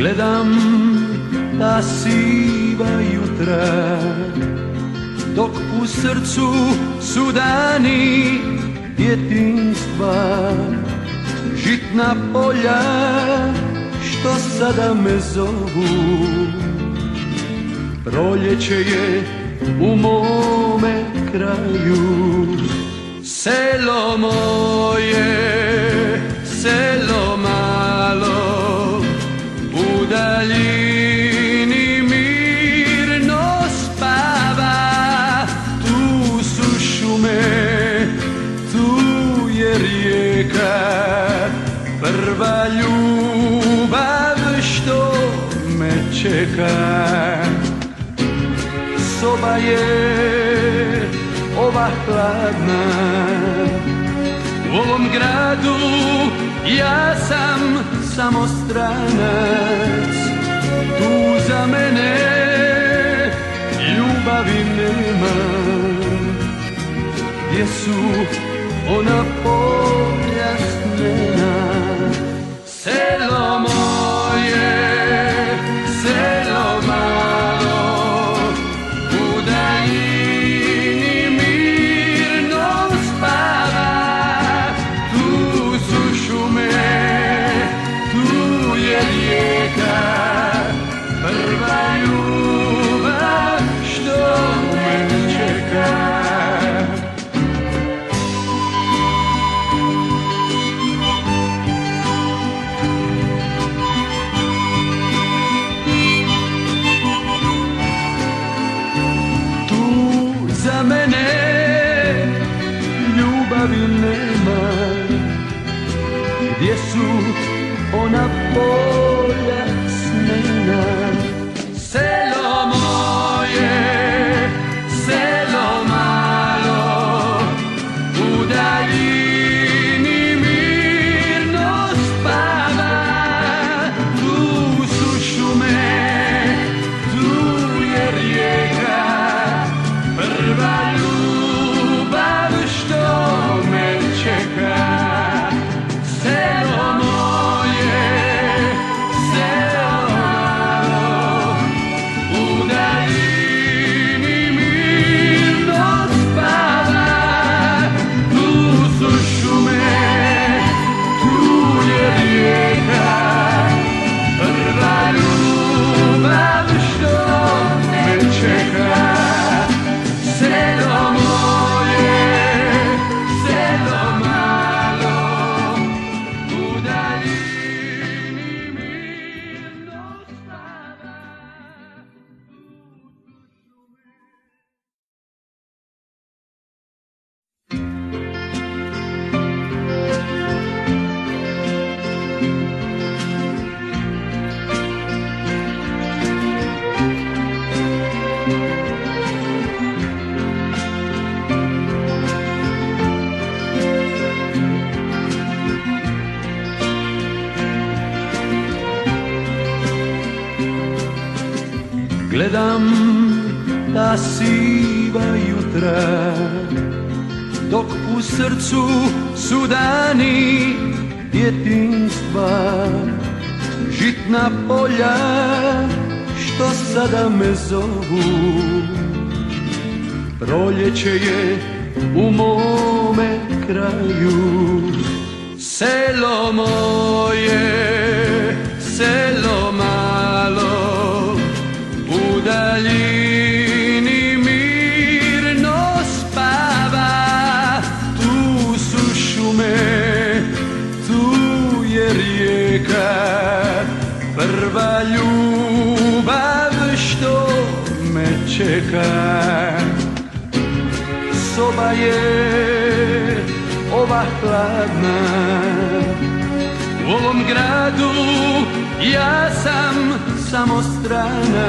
Gledam ta siva jutra, dok u srcu su dani djetinjstva. Žitna polja što sada me zovu, proljeće je u mome kraju. Selo moje, selo malo, u daljini mirno spava. Tu su šume, tu je rijeka, prva ljubav što me čeka. Soba je ova hladna, u ovom gradu ja sam samo stranac. Tu za mene ljubavi nema, gdje su ona polja snena. Selo moje, selo malo, u daljini mirno spava. Tu su šume, tu je rijeka, prva ljubav što me čeka. Za mene ljubavi nema, gdje su ona polja snena. Selo moje, selo malo, u daljini mirno spava. Tu su šume, tu je rijeka, prva ljubav što me čeka. Selo moje, selo malo, u daljini mirno spava. Tu su šume, tu je rijeka, prva ljubav što me čeka. Selo moje, selo malo, u daljini mirno spava. Gledam ta siva jutra, dok u srcu su dani djetinjstva. Žitna polja što sada me zovu, proljeće je u mome kraju. Selo moje, selo malo, u daljini mirno spava. Tu su šume, tu je rijeka, prva ljubav što me čeka. Soba je ova hladna, u ovom gradu ja sam samo stranac.